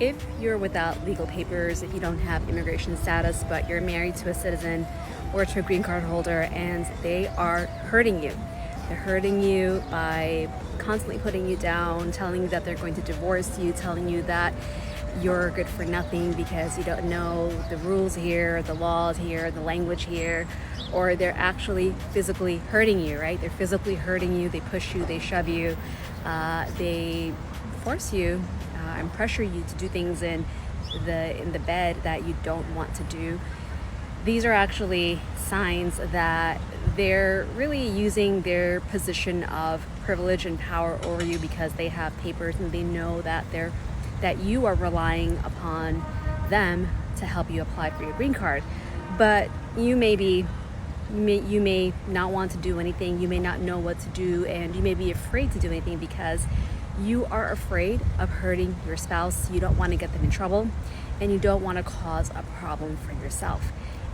If you're without legal papers, if you don't have immigration status, but you're married to a citizen or to a green card holder and they are hurting you, they're hurting you by constantly putting you down, telling you that they're going to divorce you, telling you that you're good for nothing because you don't know the rules here, the laws here, the language here, or they're actually physically hurting you, right? They're physically hurting you, they push you, they shove you, they force you and pressure you to do things in the bed that you don't want to do. These are actually signs that they're really using their position of privilege and power over you because they have papers and they know that you are relying upon them to help you apply for your green card. But you may not want to do anything, you may not know what to do, and you may be afraid to do anything because you are afraid of hurting your spouse. You don't want to get them in trouble, and you don't want to cause a problem for yourself.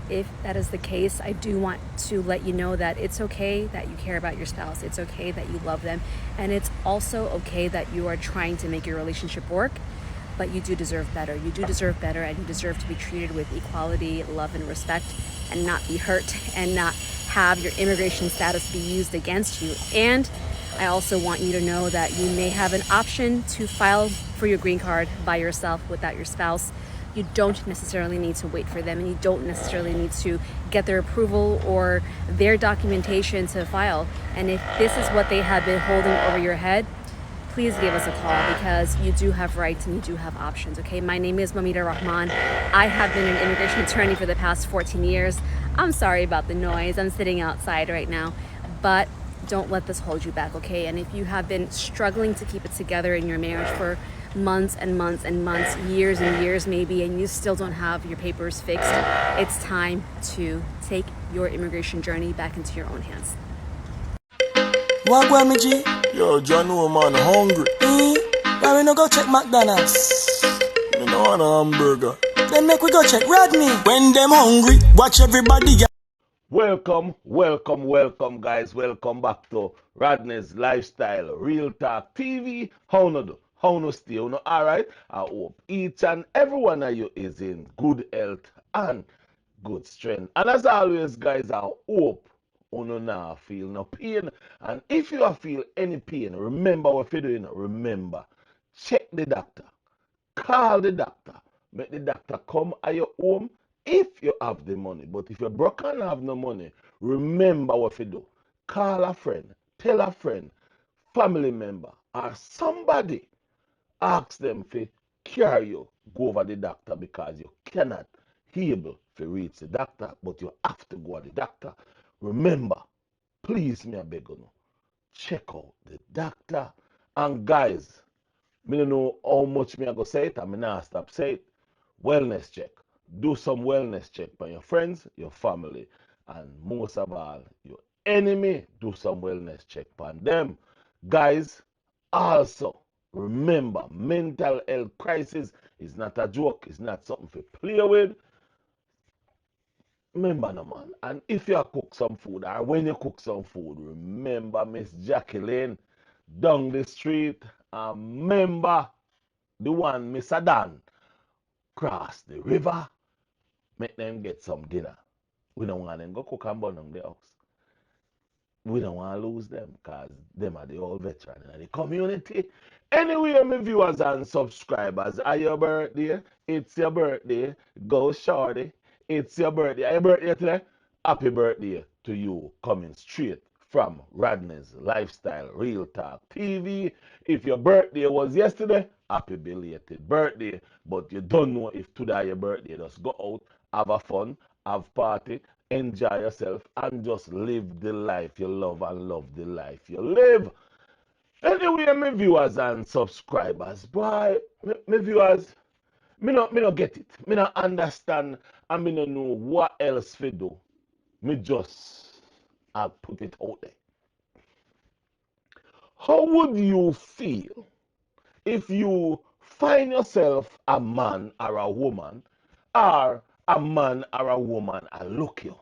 If that is the case, I do want to let you know that it's okay that you care about your spouse. It's okay that you love them. And it's also okay that you are trying to make your relationship work, but you do deserve better. You do deserve better, and you deserve to be treated with equality, love, and respect, and not be hurt, and not have your immigration status be used against you. And I also want you to know that you may have an option to file for your green card by yourself without your spouse. You don't necessarily need to wait for them, and you don't necessarily need to get their approval or their documentation to file. And if this is what they have been holding over your head, please give us a call because you do have rights and you do have options, okay? My name is Mamita Rahman. I have been an immigration attorney for the past 14 years. I'm sorry about the noise. I'm sitting outside right now, but don't let this hold you back, okay? And if you have been struggling to keep it together in your marriage for months and months and months, years and years maybe, and you still don't have your papers fixed, it's time to take your immigration journey back into your own hands. Wagwan, me G. Yo, John, man, hungry. Why we no go check McDonald's? Me no want a hamburger. Then make we go check Rodney. When them hungry, watch everybody. Welcome, guys. Welcome back to Rodney's Lifestyle Real Talk TV. How no do? How no stay? You know, all right? I hope each and every one of you is in good health and good strength. And as always, guys, I hope you not feel no pain. And if you feel any pain, remember what you're doing. Remember, check the doctor. Call the doctor. Make the doctor come at your home if you have the money. But if you're broke and have no money, remember what you do. Call a friend, tell a friend, family member, or somebody. Ask them to carry you, go over the doctor because you cannot able to reach the doctor, but you have to go to the doctor. Remember, please, me I beg you, check out the doctor. And guys, me don't know how much me I go say it, and me not stop say it. Wellness check. Do some wellness check by your friends, your family, and most of all, your enemy. Do some wellness check on them. Guys, also remember, mental health crisis is not a joke. It's not something to play with. Remember, no man. And if you cook some food, or when you cook some food, remember Miss Jacqueline down the street. And remember the one Miss Adan cross the river. Make them get some dinner. We don't want them go cook and burn on the house. We don't want to lose them because them are the old veteran in the community. Anyway, my viewers and subscribers, are your birthday? It's your birthday. Go shorty. It's your birthday. Are your birthday today? Happy birthday to you, coming straight from Rodney's Lifestyle Real Talk TV. If your birthday was yesterday, happy belated birthday. But you don't know if today your birthday. Just go out, have a fun, have party, enjoy yourself, and just live the life you love and love the life you live. Anyway, my viewers and subscribers, boy, my viewers, me no get it. Me no understand, and me no know what else to do. Me just put it out there. How would you feel if you find yourself a man or a woman, or a man or a woman and look you,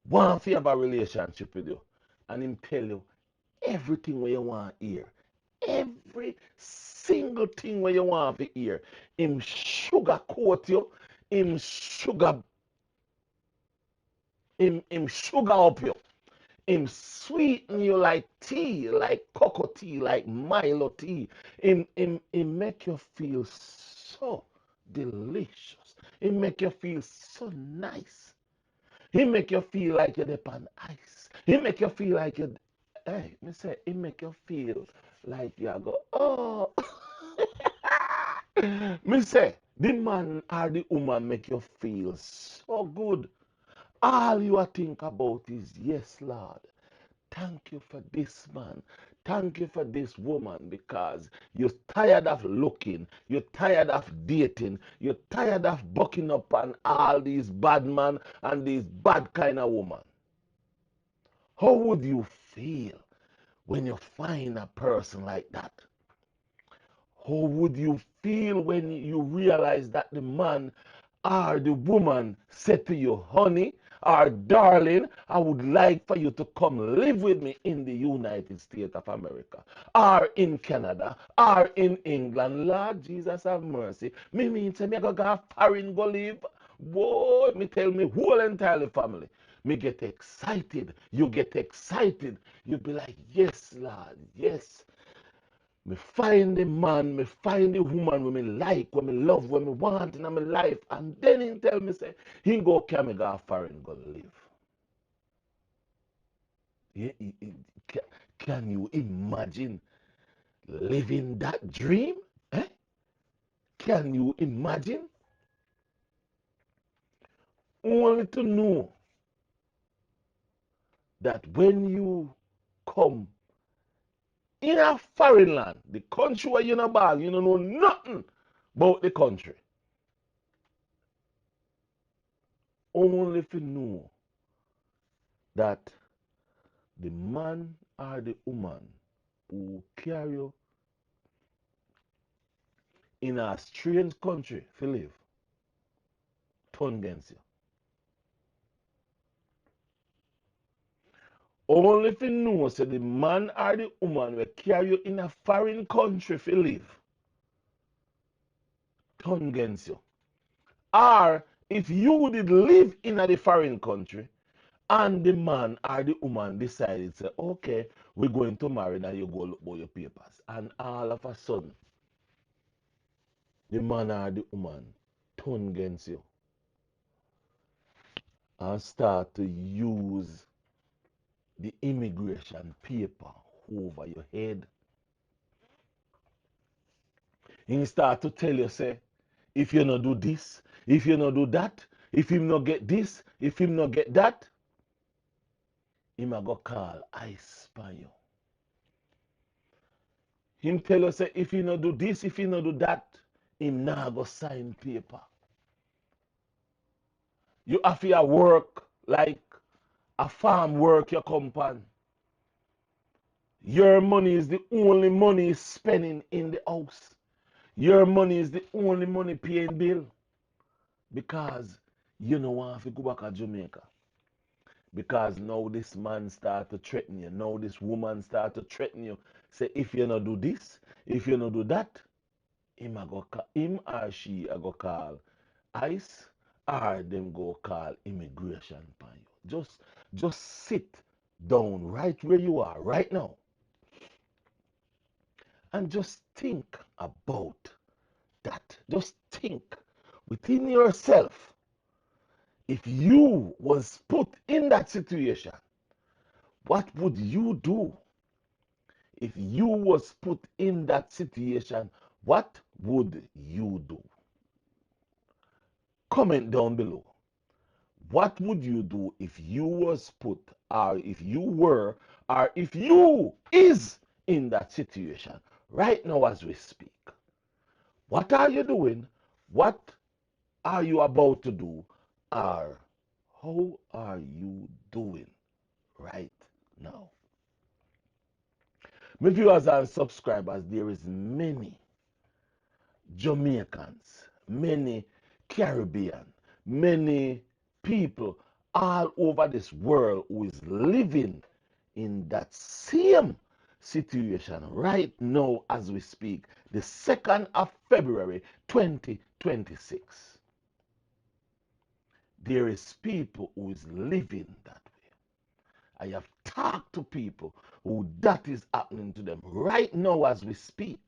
want to have a relationship with you, and him tell you everything what you want to hear, every single thing where you want to hear. Him sugarcoat you, him sugar, him sugar up you. Him sweeten you like tea, like cocoa tea, like Milo tea. Him make you feel so delicious. Him make you feel so nice. He make you feel like you're on ice. He make you feel like you, hey, me say, he make you feel like you go, oh. Me say, the man or the woman make you feel so good. All you think about is, yes, Lord, thank you for this man. Thank you for this woman because you're tired of looking. You're tired of dating. You're tired of bucking up on all these bad men and these bad kind of woman. How would you feel when you find a person like that? How would you feel when you realize that the man or the woman said to you, honey or darling, I would like for you to come live with me in the United States of America or in Canada or in England. Lord Jesus have mercy. Me mean say me go foreign go live. Boy, me tell me whole entire family. Me get excited. You get excited. You be like, yes, Lord, yes. Me find the man, me find the woman when me like, when me love, when me want in my life. And then he tell me, say, he go carry me go foreign, go live. Yeah, can you imagine living that dream? Eh? Can you imagine? Only to know that when you come in a foreign land, the country where you're not born, you don't know nothing about the country. Only to know that the man or the woman who carry you in a strange country to live turn against you. Only if you know say the man or the woman will carry you in a foreign country to live turn against you. Or if you did live in a foreign country and the man or the woman decided say, okay, we're going to marry, now you go look for your papers. And all of a sudden, the man or the woman turn against you and start to use the immigration paper over your head. He start to tell you, say, if you not do this, if you not do that, if him not get this, if him not get that, him a go call ice by you. Him tell you, say, if you not do this, if you not do that, him not go sign paper. You have to work like a farm work your company. Your money is the only money spending in the house. Your money is the only money paying bill because you don't want to go back to Jamaica. Because now this man start to threaten you. Now this woman start to threaten you. Say if you not do this, if you not do that, him or she a go call ICE or them go call immigration upon you. Just sit down right where you are right now and just think about that. Just think within yourself. If you was put in that situation, what would you do? If you was put in that situation, what would you do? Comment down below. What would you do if you was put, or if you were, or if you is in that situation right now as we speak? What are you doing? What are you about to do? Or how are you doing right now? My viewers and subscribers, there is many Jamaicans, many Caribbean, many people all over this world who is living in that same situation right now as we speak, the 2nd of February 2026. There is people who is living that way. I have talked to people who that is happening to them right now as we speak.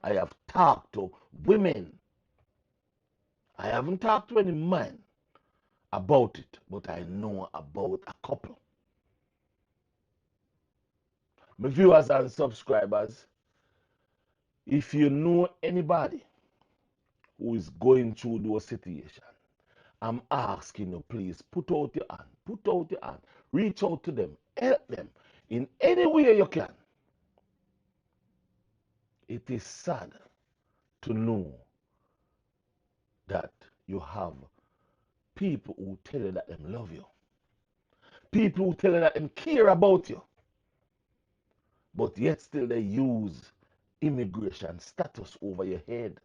I have talked to women. I haven't talked to any man about it, but I know about a couple. My viewers and subscribers, if you know anybody who is going through those situations, I'm asking you, please put out your hand, reach out to them, help them in any way you can. It is sad to know that you have people who tell you that they love you, people who tell you that they care about you, but yet still they use immigration status over your head.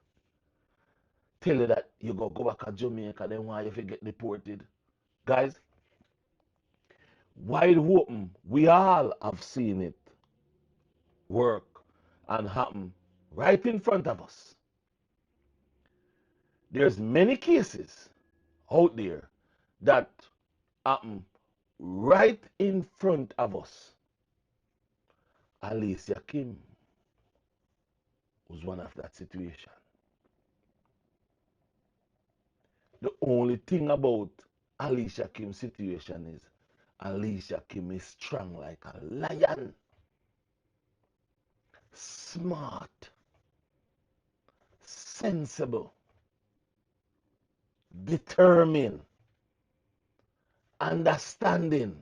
Tell you that you go back to Jamaica, then why you get deported. Guys, wide open, we all have seen it work and happen right in front of us. There's many cases out there that happen right in front of us. Alicia Kim was one of that situation. The only thing about Alicia Kim's situation is Alicia Kim is strong like a lion, smart, sensible, determined, understanding,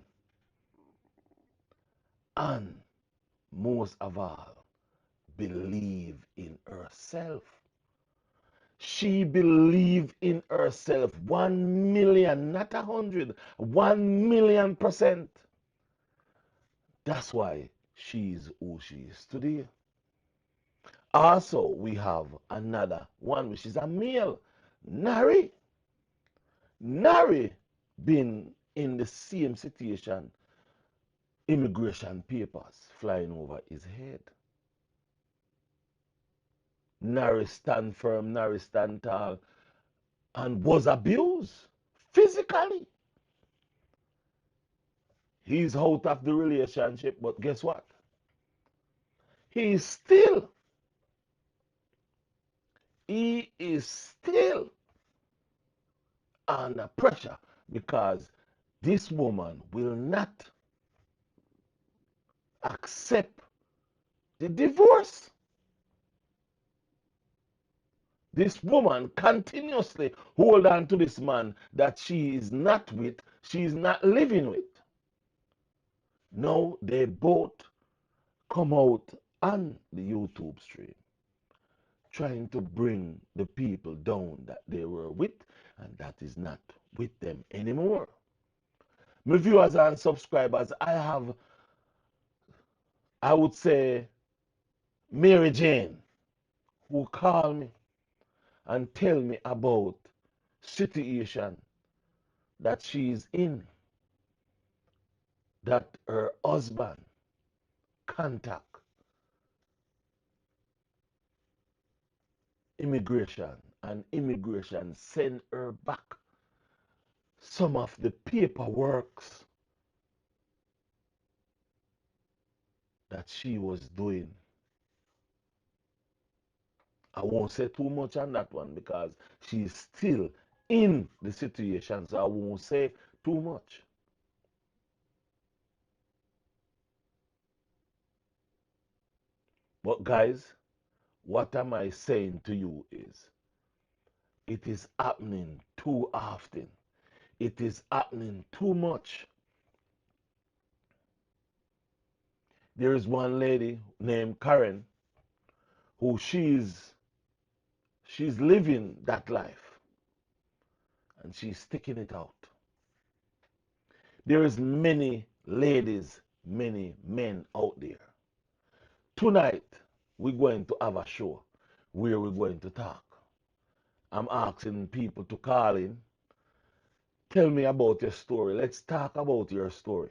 and most of all, believe in herself. She believed in herself 1 million, not 100, 1 million%. That's why she's who she is today. Also, we have another one, which is a male, Nari. Nari been in the same situation, immigration papers flying over his head. Nari stand firm, Nari stand tall, and was abused physically. He's out of the relationship, but guess what? He is still under pressure because this woman will not accept the divorce. This woman continuously hold on to this man that she is not with, she is not living with. Now they both come out on the YouTube stream trying to bring the people down that they were with, and that is not with them anymore. My viewers and subscribers, I would say, Mary Jane, who call me and tell me about situation that she's in, that her husband contact immigration and immigration send her back some of the paperwork that she was doing. I won't say too much on that one because she's still in the situation, so I won't say too much. But guys, what am I saying to you is, it is happening too often. It is happening too much. There is one lady named Karen who she's living that life and she's sticking it out. There is many ladies, many men out there. Tonight we're going to have a show where we're going to talk. I'm asking people to call in. Tell me about your story. Let's talk about your story.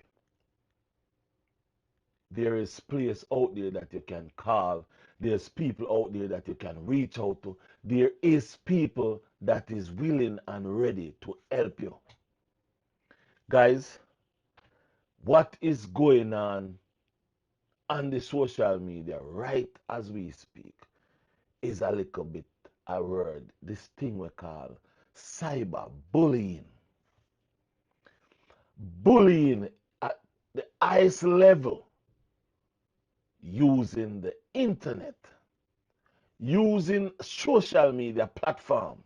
There is place out there that you can call. There's people out there that you can reach out to. There is people that is willing and ready to help you. Guys, what is going on the social media right as we speak is a little bit a word, this thing we call cyber bullying. Bullying at the highest level using the internet, using social media platform.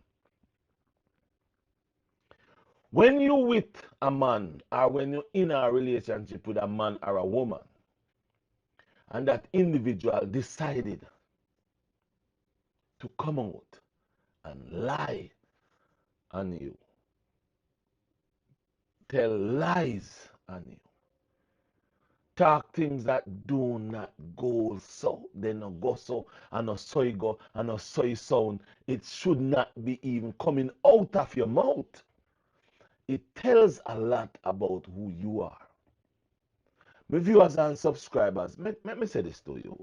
When you with a man or when you're in a relationship with a man or a woman and that individual decided to come out and lie on you, tell lies on you, talk things that do not go so, they not go so, and not so you go, and not so you sound, it should not be even coming out of your mouth. It tells a lot about who you are. My viewers and subscribers, let me say this to you.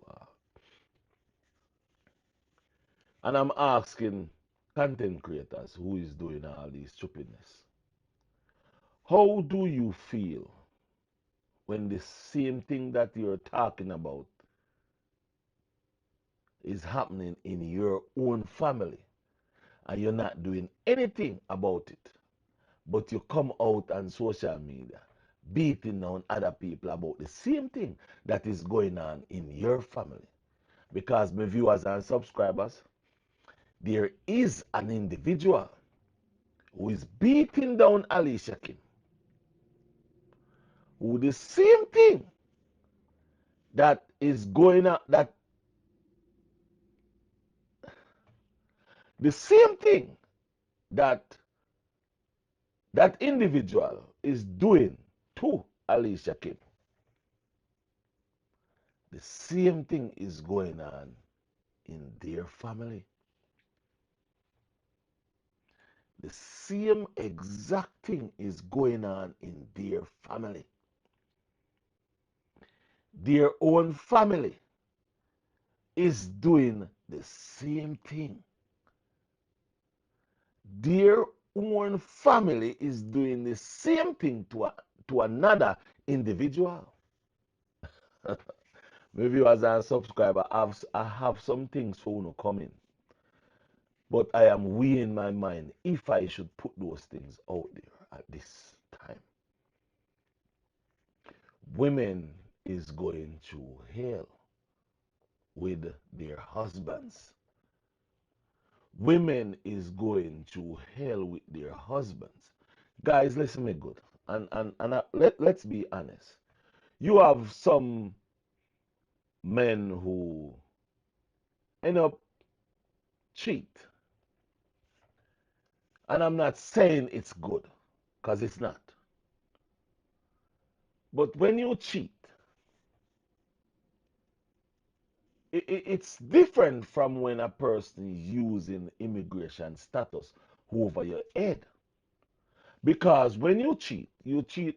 And I'm asking content creators who is doing all these stupidness. How do you feel when the same thing that you're talking about is happening in your own family and you're not doing anything about it, but you come out on social media beating down other people about the same thing that is going on in your family? Because my viewers and subscribers, there is an individual who is beating down Alicia Kim, who the same thing that is going on, that the same thing that that individual is doing to Alicia Kim, the same thing is going on in their family. The same exact thing is going on in their family. Their own family is doing the same thing. Their own family is doing the same thing to another individual. Maybe as a subscriber, I have some things for you to come in. But I am weighing my mind if I should put those things out there at this time. Women is going through hell with their husbands. Women is going through hell with their husbands. Guys, listen me good. Let's be honest. You have some men who end up cheat. And I'm not saying it's good, because it's not. But when you cheat, it's different from when a person is using immigration status over your head. Because when you cheat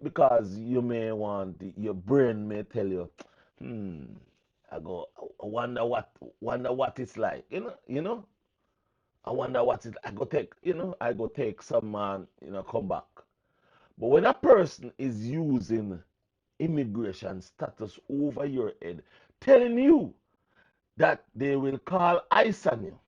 because you may want, your brain may tell you, hmm, I wonder what it's like, I wonder what it, I go take some man, come back. But when a person is using immigration status over your head, telling you that they will call ICE on you,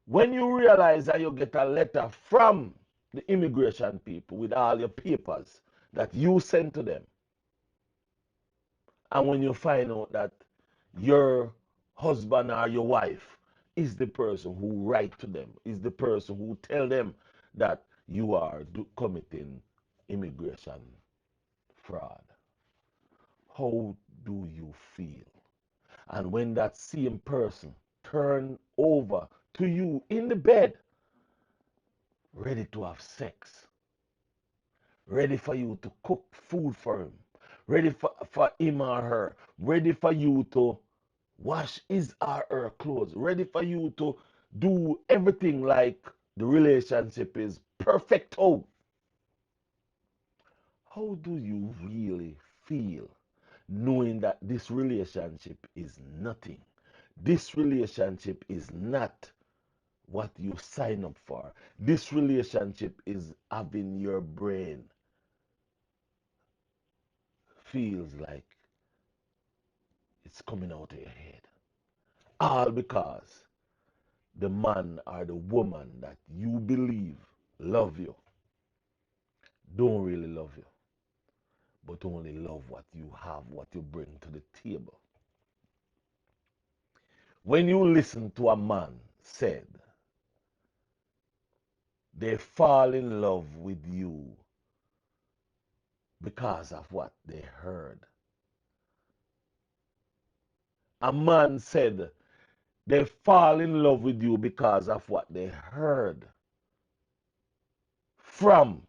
when you realize that you get a letter from the immigration people with all your papers that you sent to them, and when you find out that your husband or your wife is the person who write to them, is the person who tell them that you are committing immigration fraud, how do you feel? And when that same person turn over to you in the bed, ready to have sex, ready for you to cook food for him, ready for him or her, ready for you to wash his or her clothes, ready for you to do everything like the relationship is perfect. How do you really feel? knowing that this relationship is nothing. This relationship is not what you sign up for. This relationship is having your brain feels like it's coming out of your head. All because the man or the woman that you believe love you don't really love you, but only love what you have, what you bring to the table. When you listen to a man said they fall in love with you because of what they heard. A man said they fall in love with you because of what they heard from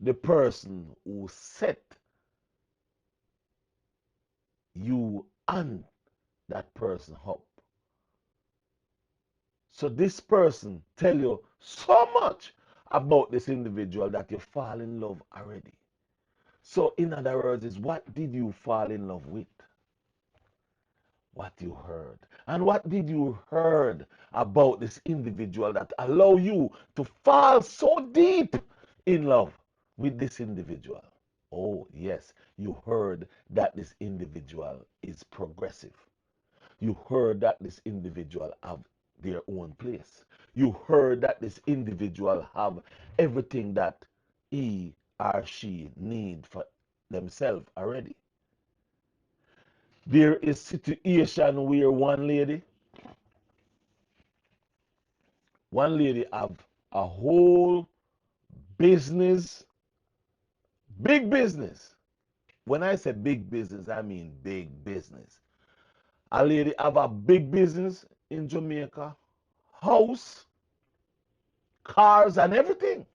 the person who set you and that person up. So this person tell you so much about this individual that you fall in love already. So in other words, is what did you fall in love with? What you heard. And what did you heard about this individual that allow you to fall so deep in love with this individual? Oh, yes, you heard that this individual is progressive. You heard that this individual have their own place. You heard that this individual have everything that he or she need for themselves already. There is situation where one lady have a whole business, big business. When I say big business, I mean big business. A lady have a big business in Jamaica, house, cars, and everything.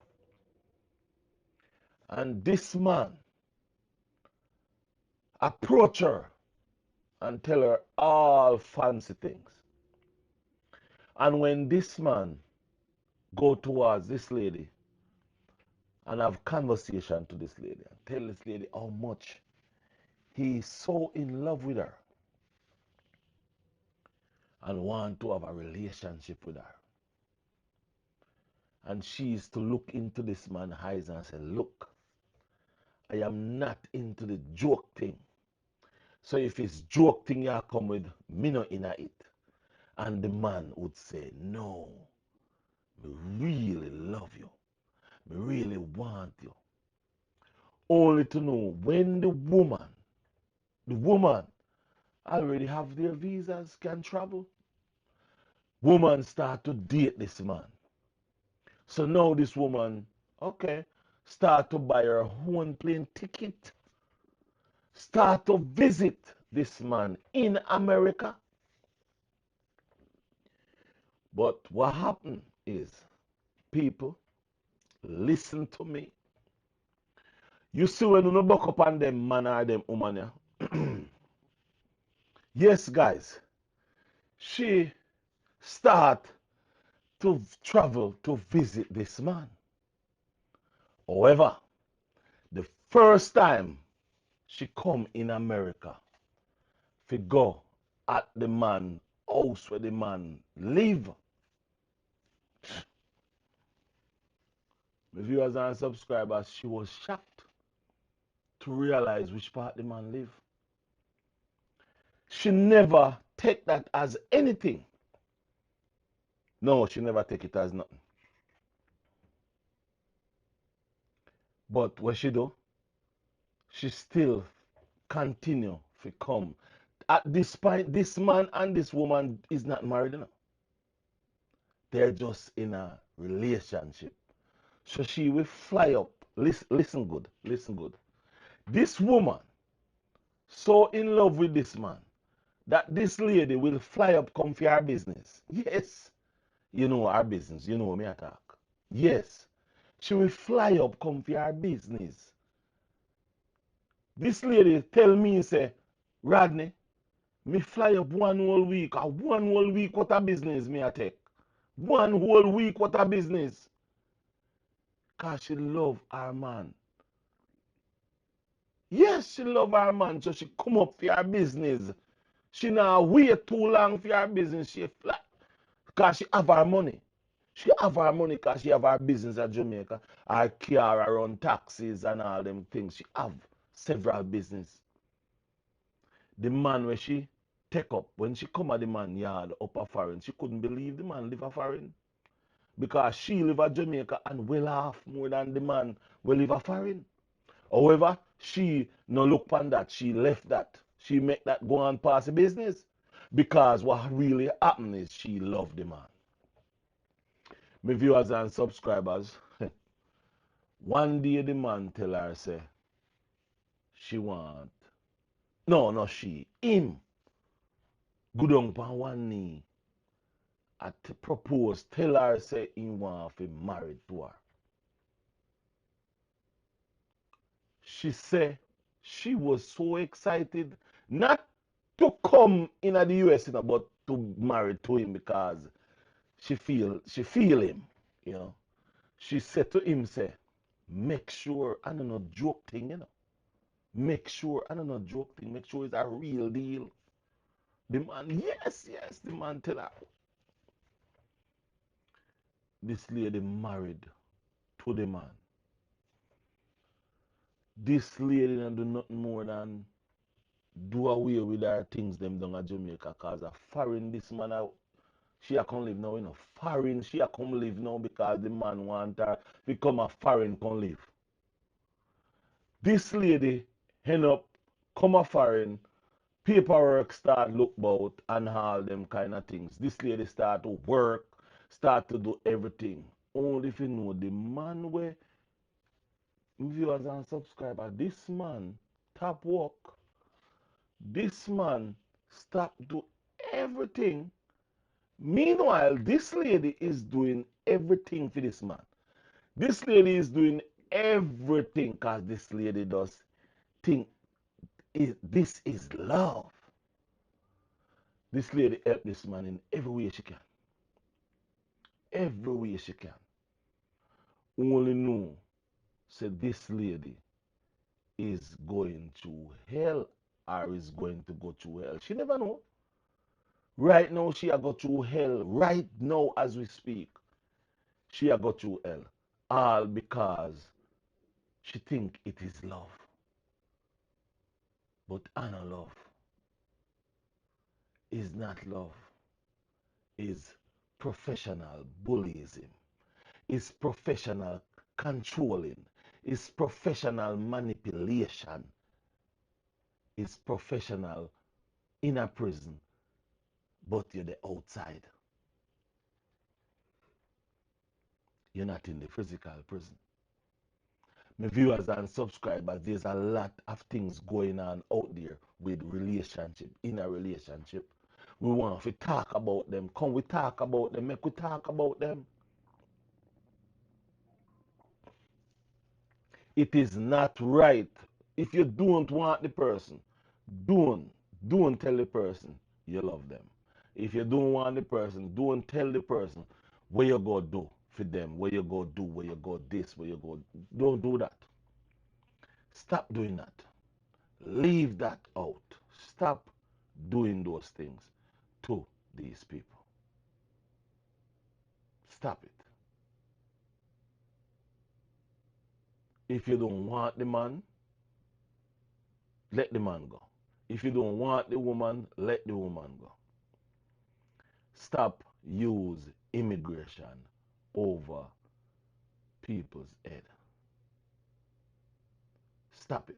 And this man approach her and tell her all fancy things. And when this man go towards this lady and have conversation to this lady and tell this lady how much he is so in love with her and want to have a relationship with her. And she is to look into this man's eyes and say, look, I am not into the joke thing. So if it's joke thing you come with, me not in it. And the man would say, no, I really love you. I really want you. Only to know when the woman already have their visas, can travel, woman start to date this man. So now this woman, okay, start to buy her own plane ticket, start to visit this man in America. But what happened is, people, listen to me. You see when you buck up on them man or them woman, yeah? Yes, guys, she start to travel to visit this man. However, the first time she come in America, to go at the man house where the man live. My viewers and subscribers, she was shocked to realize which part the man live. She never take that as anything. No, she never take it as nothing. But what she do? She still continue to come. At this point, this man and this woman is not married enough. They're just in a relationship. So she will fly up. Listen good. Listen good. This woman so in love with this man that this lady will fly up come for her business. Yes, you know our business. You know me attack. Yes, she will fly up come for her business. This lady tell me say, Rodney, me fly up one whole week. Or one whole week what a business me I take. One whole week what a business. Cause she love her man. Yes, she love her man, so she come up for her business. She not wait too long for her business. She flat because she have her money. She have her money because she have her business at Jamaica. Her car, her own taxes and all them things. She have several business. The man where she take up, when she come at the man yard up a foreign, she couldn't believe the man live a foreign. Because she live at Jamaica and well off more than the man will live a foreign. However, she no look upon that. She left that. She make that go on past the business. Because what really happened is she loved the man. My viewers and subscribers, one day the man tell her say she want no she him go down on one knee at propose tell her say he want to married to her. She say she was so excited not to come in the US, but to marry to him because she feel him, you know. She said to him, say, make sure I don't know joke thing, Make sure I don't know joke thing, make sure it's a real deal. The man, yes, the man tell her. This lady married to the man. This lady don't do nothing more than do away with her things them down at Jamaica cause a foreign this man out. She a come live now, Foreign, she a come live now because the man want her become a foreign come live. This lady end up come a foreign, paperwork start look about and all them kind of things. This lady start to work, start to do everything. Only if you know the man where viewers and subscribers, this man top work, this man stop do everything. Meanwhile, this lady is doing everything for this man. This lady is doing everything because this lady does think this is love. This lady help this man in every way she can. Every way she can. Only know, said this lady is going to hell or is going to go to hell. She never know. Right now, she a go to hell. Right now, as we speak, she a go to hell. All because she think it is love. But Anna love is not love. Is professional bullyism. Is professional controlling. Is professional manipulation. Is professional in a prison, but you're the outside. You're not in the physical prison. My viewers and subscribers, there's a lot of things going on out there with relationship, in a relationship. We want to talk about them. Come we talk about them, make we talk about them. It is not right. If you don't want the person, don't, don't tell the person you love them. If you don't want the person, don't tell the person what you go do for them, what you go do, where you go this, where you go. Don't do that. Stop doing that. Leave that out. Stop doing those things to these people. Stop it. If you don't want the man, let the man go. If you don't want the woman, let the woman go. Stop use immigration over people's head. Stop it.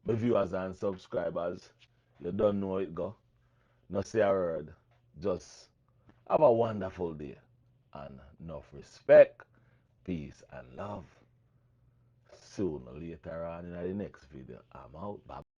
My viewers and subscribers, you don't know it go. No say a word. Just have a wonderful day and enough respect, peace and love. Sooner or later on in the next video, I'm out. Bye.